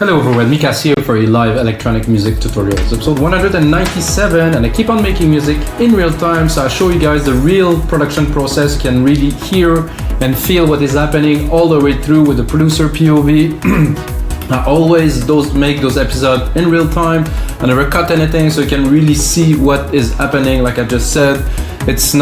Hello everyone, Mikas here for a live electronic music tutorials, episode 197, and I keep on making music in real time, so I show you guys the real production process. You can really hear and feel what is happening all the way through with the producer POV. I always make those episodes in real time. I never cut anything, so you can really see what is happening. Like I just said, it's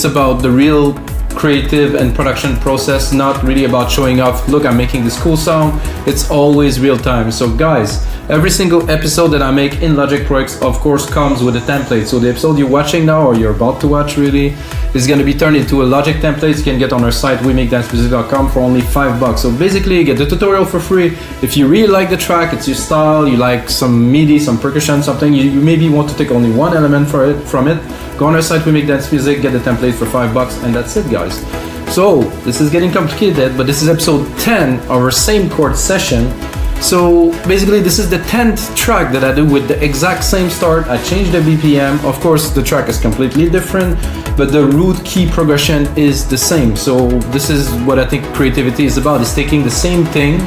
about the real creative and production process, not really about showing off, look, I'm making this cool sound. It's always real time. So guys, every single episode that I make in Logic Pro X of course comes with a template. So the episode you're watching now, or you're about to watch really, is going to be turned into a Logic template. You can get on our site wemakedancemusic.com for only $5. So basically you get the tutorial for free. If you really like the track, it's your style, you like some MIDI, some percussion, something, you maybe want to take only one element from it, go on our site, We Make Dance Music, get the template for $5, and that's it, guys. So this is getting complicated, but this is episode 10 of our same chord session. So basically this is the 10th track that I do with the exact same start. I changed the BPM. Of course the track is completely different, but the root key progression is the same. So this is what I think creativity is about, is taking the same thing,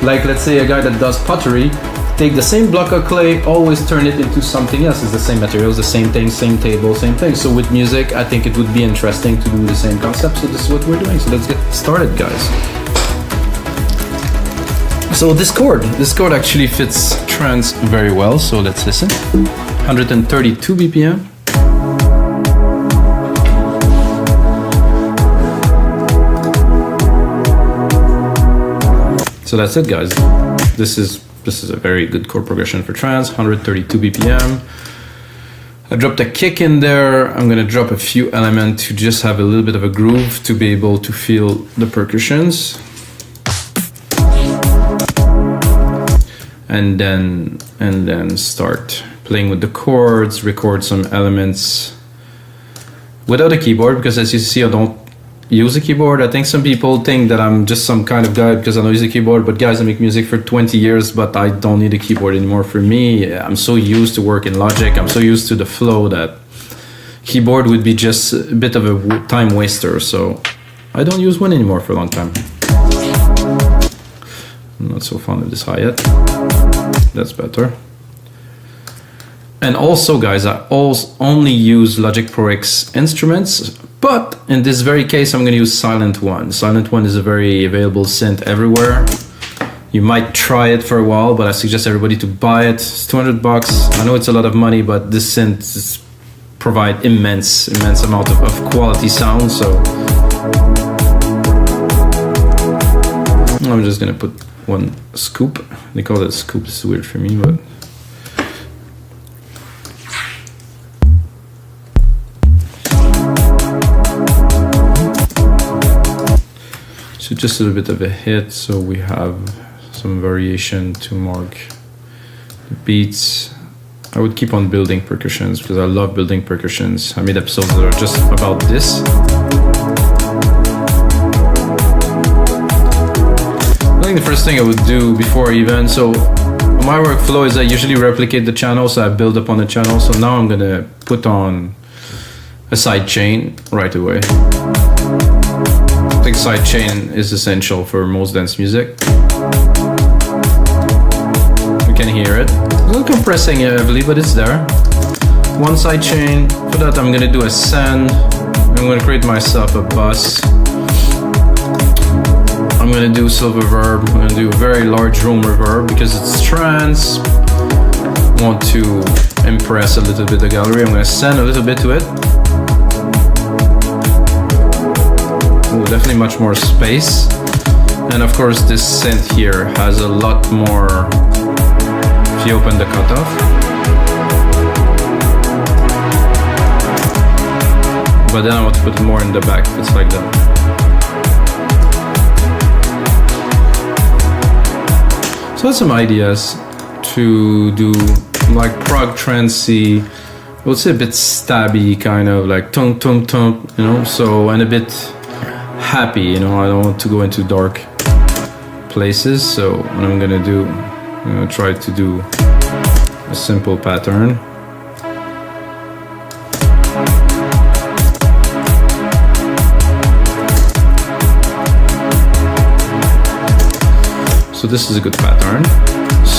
like let's say a guy that does pottery, take the same block of clay, always turn it into something else. It's the same materials, the same thing, same table, same thing. So with music, I think it would be interesting to do the same concept. So this is what we're doing. So let's get started, guys. So this chord actually fits trance very well. So let's listen. 132 BPM. So that's it, guys. This is a very good chord progression for trance, 132 BPM. I dropped a kick in there. I'm gonna drop a few elements to just have a little bit of a groove to be able to feel the percussions. And then start playing with the chords, record some elements without a keyboard, because as you see, I don't use a keyboard. I think some people think that I'm just some kind of guy because I don't use a keyboard, but guys, I make music for 20 years, but I don't need a keyboard anymore. For me, I'm so used to work in Logic, I'm so used to the flow that keyboard would be just a bit of a time waster, so I don't use one anymore for a long time. I'm not so fond of this hi-hat. That's better. And also, guys, I only use Logic Pro X instruments, but in this very case, I'm going to use Sylenth1. Sylenth1 is a very available synth everywhere. You might try it for a while, but I suggest everybody to buy it. It's $200. I know it's a lot of money, but this synth provide immense amount of quality sound. So I'm just going to put one scoop. They call it a scoop. It's weird for me, but so just a little bit of a hit, so we have some variation to mark the beats. I would keep on building percussions because I love building percussions. I made episodes that are just about this. I think the first thing I would do before even, so my workflow is I usually replicate the channel, so I build up on the channel. So now I'm gonna put on a side chain right away. I think side chain is essential for most dance music. You can hear it. A little compressing heavily, but it's there. One side chain. For that I'm gonna do a send. I'm gonna create myself a bus. I'm gonna do silver reverb. I'm gonna do a very large room reverb because it's trance. I want to impress a little bit the gallery. I'm gonna send a little bit to it. Ooh, definitely much more space. And of course this synth here has a lot more if you open the cutoff. But then I want to put it more in the back. It's like that. So some ideas to do like prog trancey, I would say a bit stabby, kind of like tunk tunk tunk, you know, so, and a bit happy, you know. I don't want to go into dark places, so what I'm gonna do, I'm gonna try to do a simple pattern. So this is a good pattern.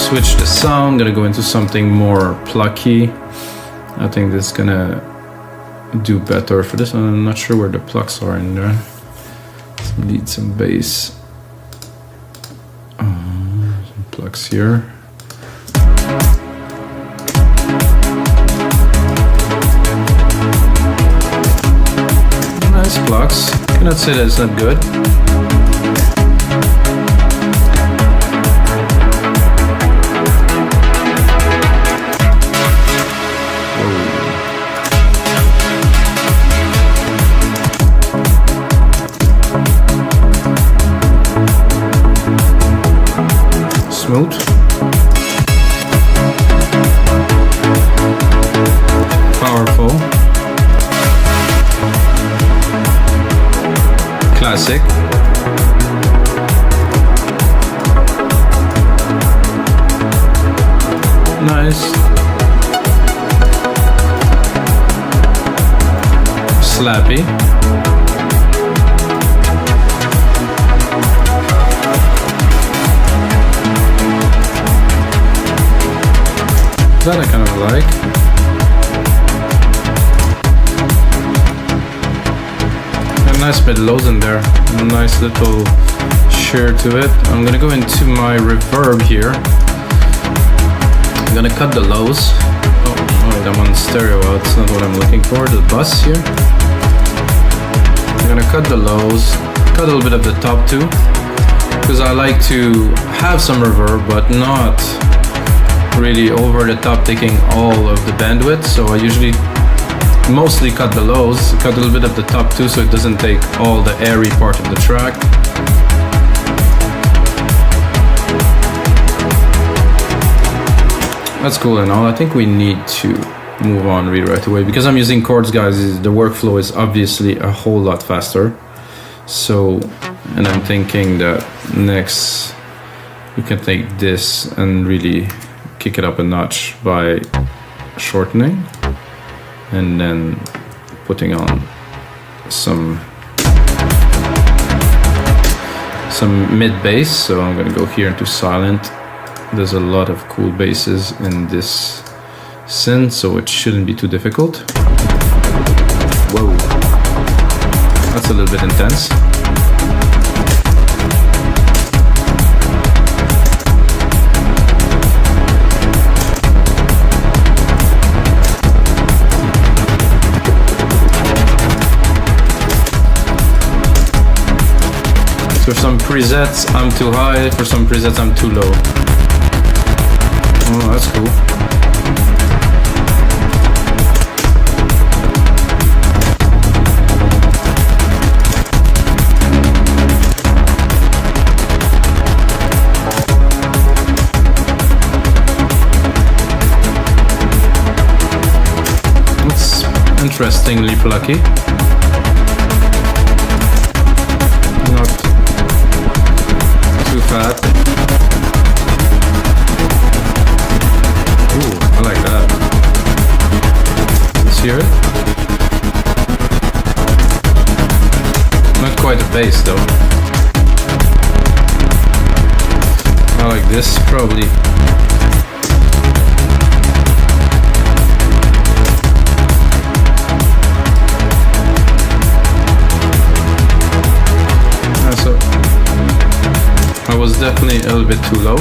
switch the sound, gonna go into something more plucky. I think this is gonna do better for this one. I'm not sure where the plucks are in there. Some lead, some bass. Some plucks here. Nice plucks. Cannot say that it's not good. Smooth. Powerful. Classic. Nice. Slappy. That I kind of like. A nice bit lows in there. A nice little share to it. I'm gonna go into my reverb here. I'm gonna cut the lows. Oh, I'm on stereo out. It's not what I'm looking for. The bus here. I'm gonna cut the lows. Cut a little bit of the top too, because I like to have some reverb, but not really over the top, taking all of the bandwidth. So I usually mostly cut the lows, cut a little bit of the top too, so it doesn't take all the airy part of the track. That's cool and all. I think we need to move on really right away, because I'm using chords, guys. The workflow is obviously a whole lot faster. So, and I'm thinking that next we can take this and really kick it up a notch by shortening and then putting on some mid bass. So I'm gonna go here into Sylenth. There's a lot of cool basses in this synth, so it shouldn't be too difficult. Whoa, that's a little bit intense. For some presets, I'm too high. For some presets, I'm too low. Oh, that's cool. It's interestingly plucky. Not too fat. Ooh, I like that. Let's hear it. Not quite a bass though. I like this probably. So I was definitely a little bit too low.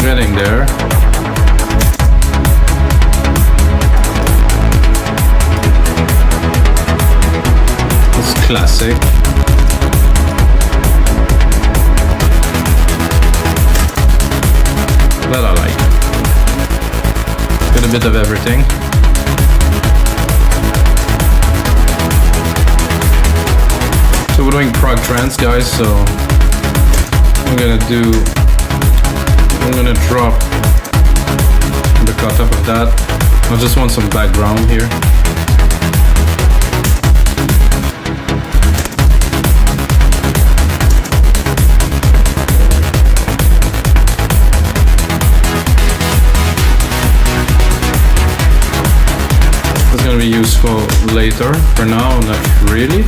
Getting there. It's classic. That I like. Got a bit of everything. So we're doing prog trance, guys, so I'm gonna drop the cutoff of that. I just want some background here. be useful later. For now, not really.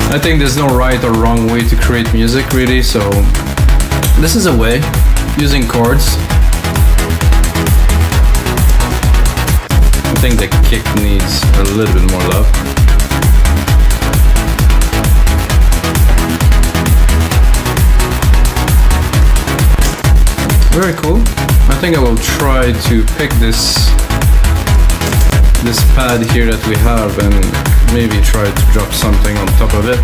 I think there's no right or wrong way to create music really, so this is a way, using chords. I think the kick needs a little bit more love. Very cool. I think I will try to pick this pad here that we have and maybe try to drop something on top of it.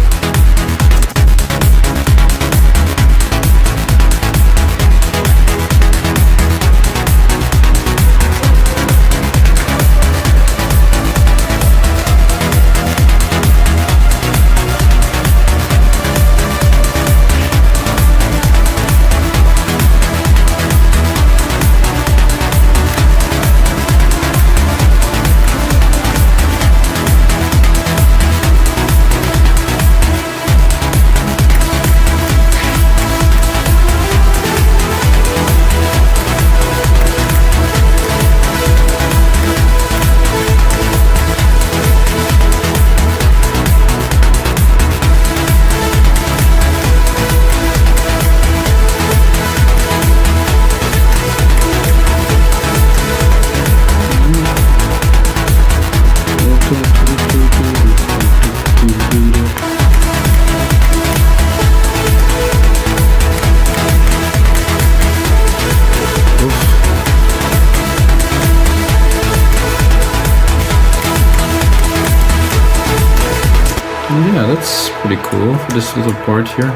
Yeah, that's pretty cool for this little part here.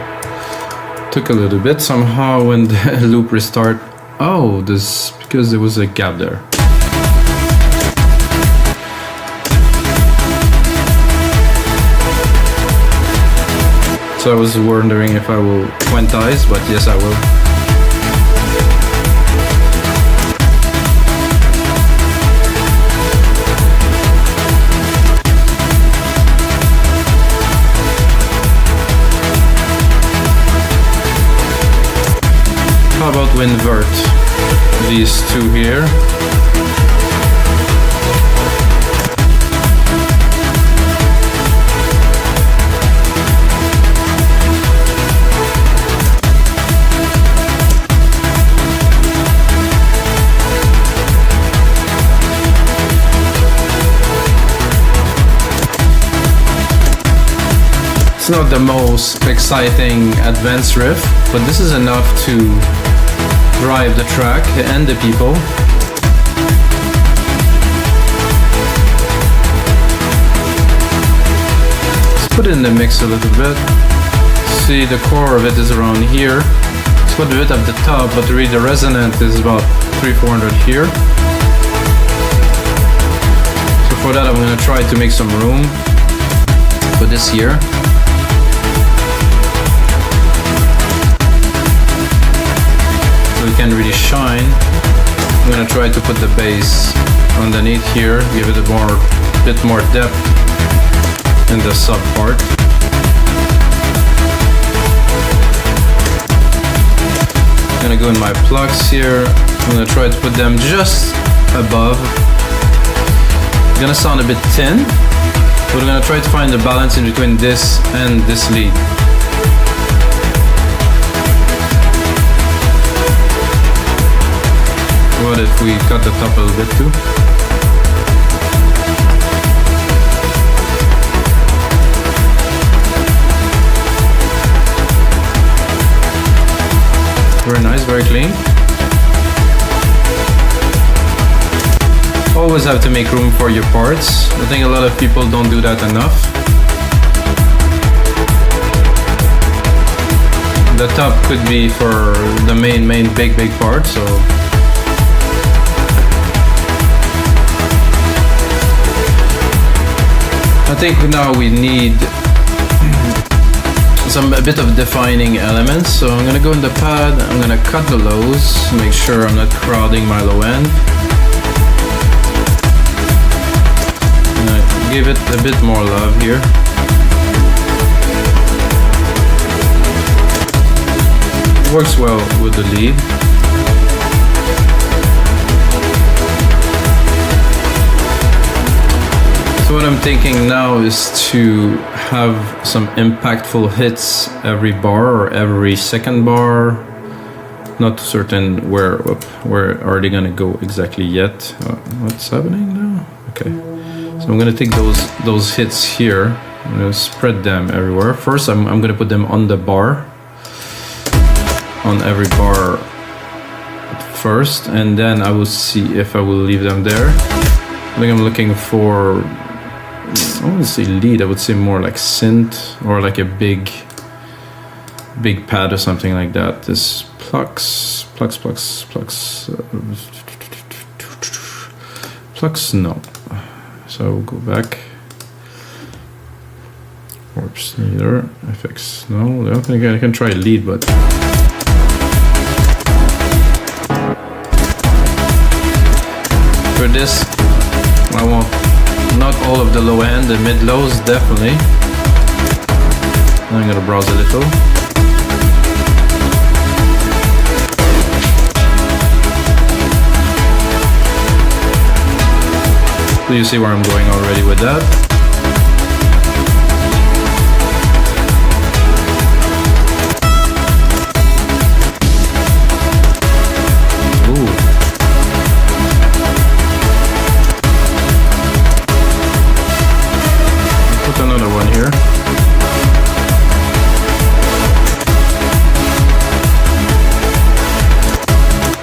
Took a little bit somehow when the loop restart. Oh, this because there was a gap there. So I was wondering if I will quantize, but yes, I will. How about we invert these two here? It's not the most exciting advanced riff, but this is enough to drive the track and the people. Let's put it in the mix a little bit. See, the core of it is around here. Let's put a bit at the top, but really the resonant is about 300-400 here. So for that I'm going to try to make some room for this here. So we can really shine. I'm gonna try to put the bass underneath here, give it a bit more depth in the sub part. I'm gonna go in my plugs here. I'm gonna try to put them just above. It's gonna sound a bit thin, but we're gonna try to find the balance in between this and this lead. What if we cut the top a little bit too? Very nice, very clean. Always have to make room for your parts. I think a lot of people don't do that enough. The top could be for the main big part, so I think now we need a bit of defining elements. So I'm gonna go in the pad, I'm gonna cut the lows, make sure I'm not crowding my low end. I'm gonna give it a bit more love here. It works well with the lead. So what I'm thinking now is to have some impactful hits every bar or every second bar. Not certain where are they gonna go exactly yet. What's happening now? Okay, so I'm gonna take those hits here. I'm gonna spread them everywhere. First, I'm gonna put them on the bar, on every bar first, and then I will see if I will leave them there. I think I'm looking for, I wouldn't say lead, I would say more like synth or like a big pad or something like that. This plucks, no. So we'll go back. Warps neither. FX no. I don't think I can try lead, but for this I want not all of the low end, the mid lows definitely. I'm gonna browse a little. So you see where I'm going already with that. Ooh. Put another one here.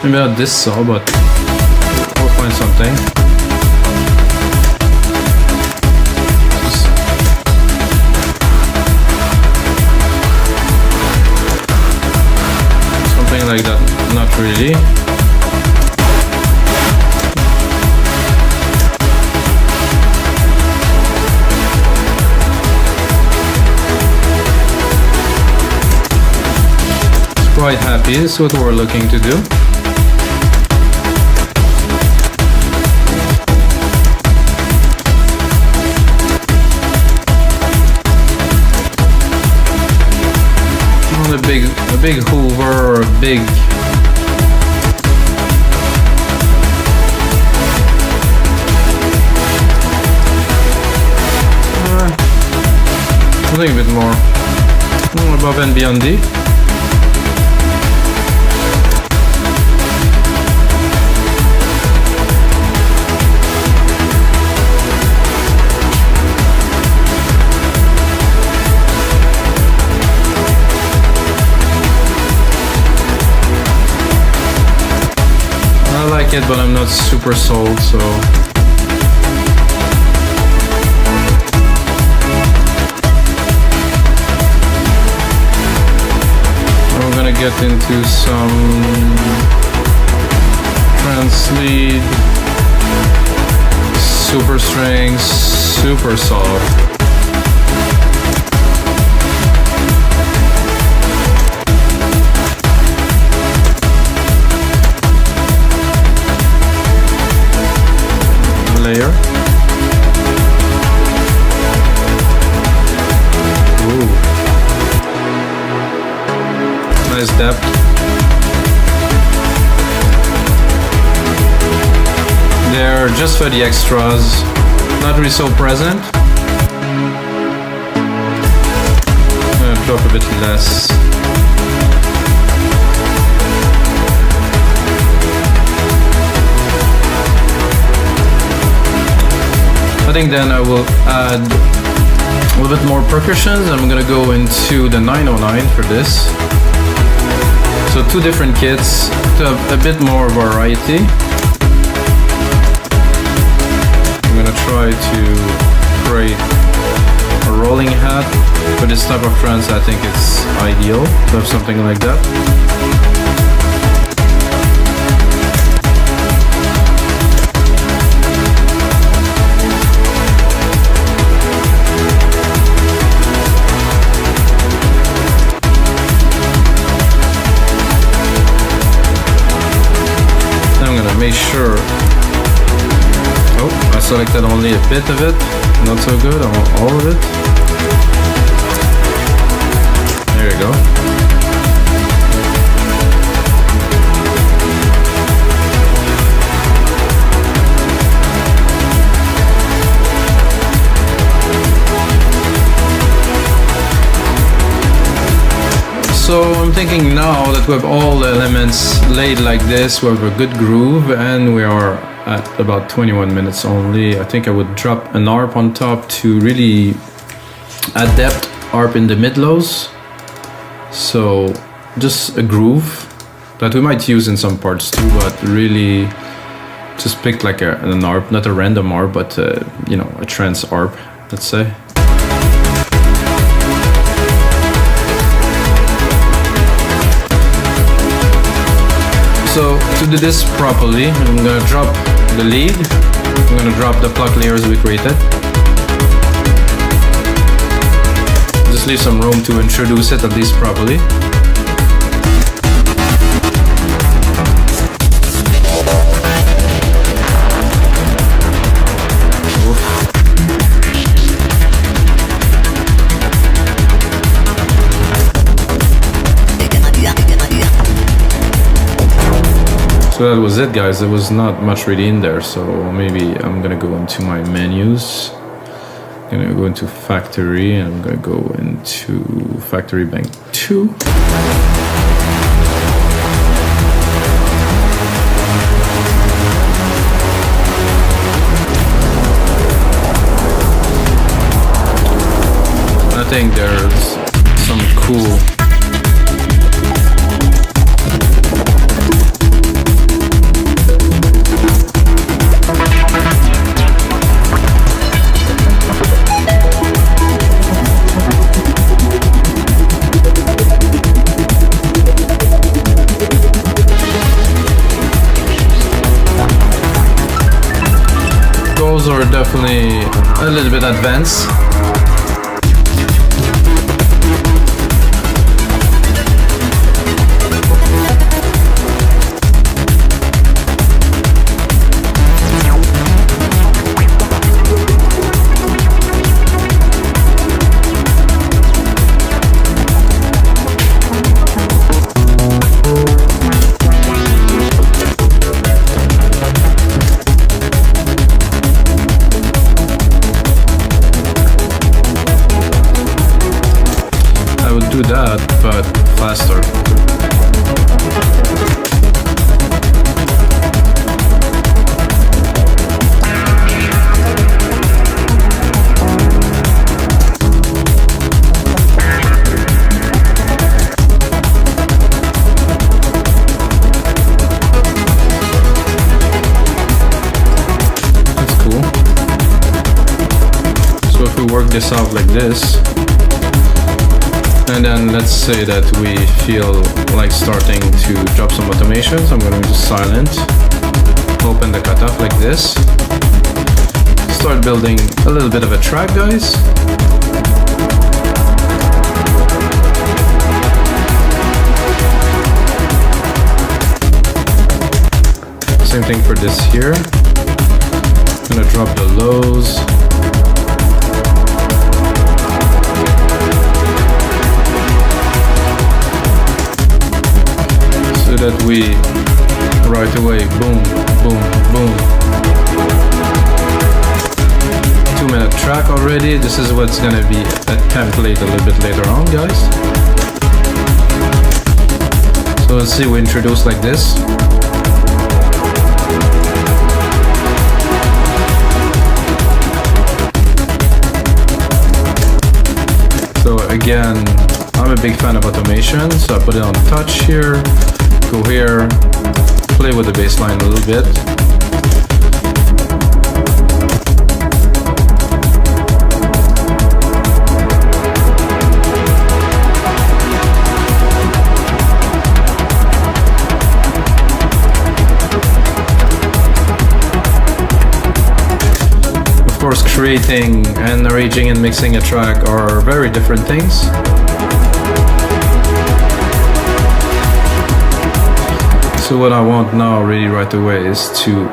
Maybe not this saw, but we'll find something. Like that, not really. It's quite happy, this is what we're looking to do. A big Hoover or a big something a bit more above and beyond D. It, but I'm not super sold, so we're gonna get into some trance lead, super strings, super soft. Layer. Ooh. Nice depth. They're just for the extras, not really so present. I'm gonna drop a bit less. I think then I will add a little bit more percussions. I'm gonna go into the 909 for this. So two different kits to have a bit more variety. I'm gonna try to create a rolling hat. For this type of trance, I think it's ideal to have something like that. Make sure. Oh, I selected only a bit of it. Not so good. I want all of it. There you go. So I'm thinking now that we have all the elements laid like this, we have a good groove, and we are at about 21 minutes only. I think I would drop an ARP on top to really add depth, ARP in the mid-lows. So just a groove that we might use in some parts too, but really just pick like an ARP, not a random ARP, but you know, a trance ARP, let's say. So to do this properly, I'm gonna drop the lead, I'm gonna drop the pluck layers we created. Just leave some room to introduce it at least properly. So that was it, guys. There was not much really in there, so maybe I'm gonna go into my menus. I'm gonna go into factory, and I'm gonna go into factory bank 2. I think there's some cool are definitely a little bit advanced. Do that, but faster. That's cool. So if we work this out like this, and then let's say that we feel like starting to drop some automations. I'm going to use Sylenth, open the cutoff like this, start building a little bit of a track, guys. Same thing for this here. I'm going to drop the lows. So that we right away, boom, boom, boom. 2-minute track already. This is what's gonna be a template a little bit later on, guys. So let's see, we introduce like this. So again, I'm a big fan of automation, so I put it on touch here. Go here, play with the bass line a little bit. Of course, creating and arranging and mixing a track are very different things. So what I want now really right away is to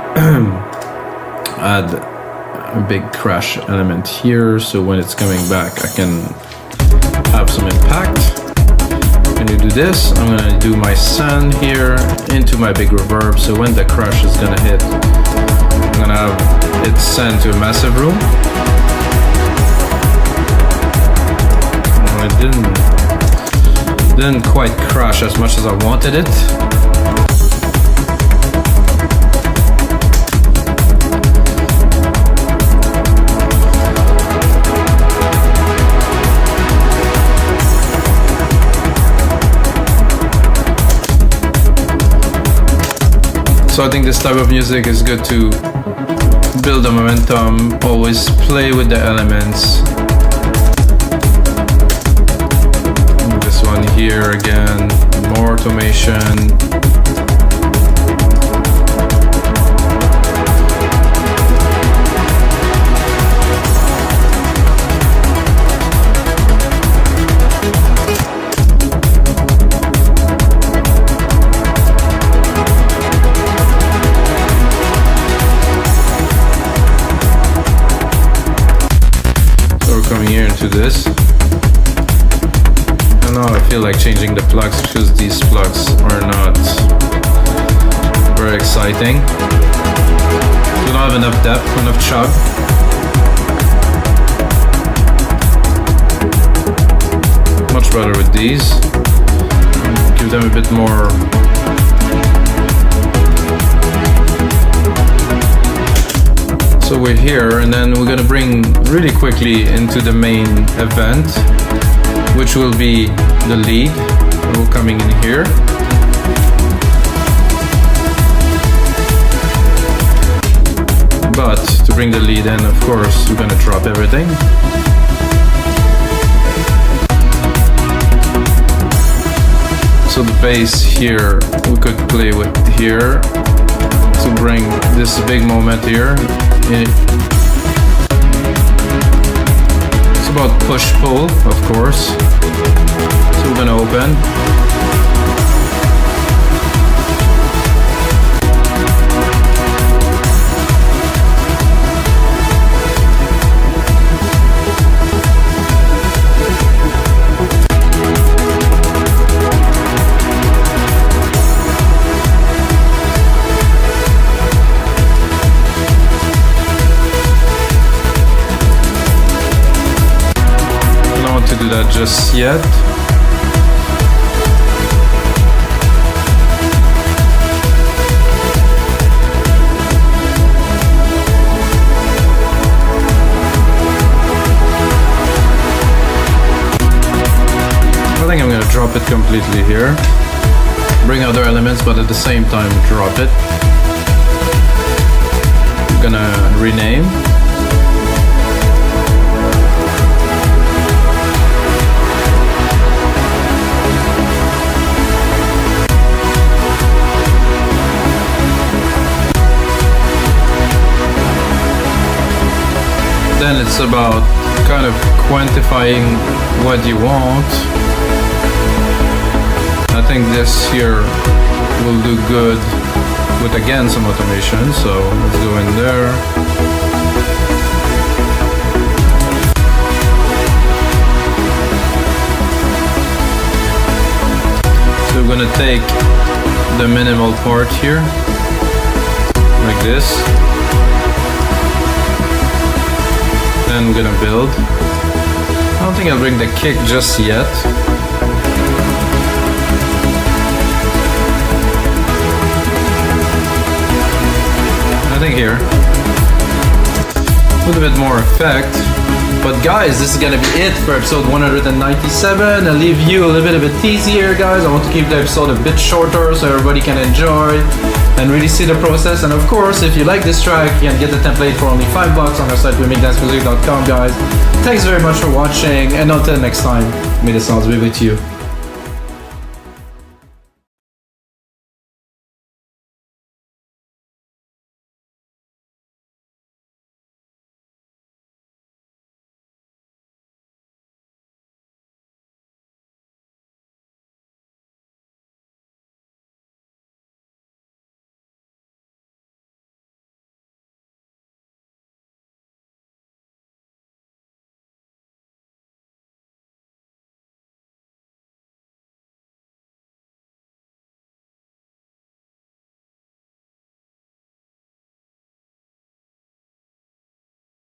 add a big crash element here, so when it's coming back I can have some impact. When you do this, I'm gonna do my send here into my big reverb, so when the crash is gonna hit, I'm gonna have it send to a massive room. No, it didn't. Didn't quite crash as much as I wanted it. So I think this type of music is good to build the momentum, always play with the elements. This one here again, more automation. Here into this, and now I feel like changing the plugs because these plugs are not very exciting. Do not have enough depth, enough chug. Much better with these. Give them a bit more. So we're here, and then we're gonna bring really quickly into the main event, which will be the lead. We're coming in here. But to bring the lead in, of course, we're gonna drop everything. So the bass here, we could play with here to bring this big moment here. It's about push-pull, of course. So we're gonna open. Do that just yet. I think I'm gonna drop it completely here. Bring other elements, but at the same time drop it. I'm gonna rename. Then it's about kind of quantifying what you want. I think this here will do good with again some automation, so let's go in there. So we're gonna take the minimal part here, like this. Then we're gonna build. I don't think I'll bring the kick just yet. I think here. With a bit more effect. But guys, this is gonna be it for episode 197. I'll leave you a little bit of a tease here, guys. I want to keep the episode a bit shorter so everybody can enjoy and really see the process. And of course, if you like this track, you can get the template for only $5 on our site, wemakedancemusic.com, guys. Thanks very much for watching, and until next time, may the sounds be with you.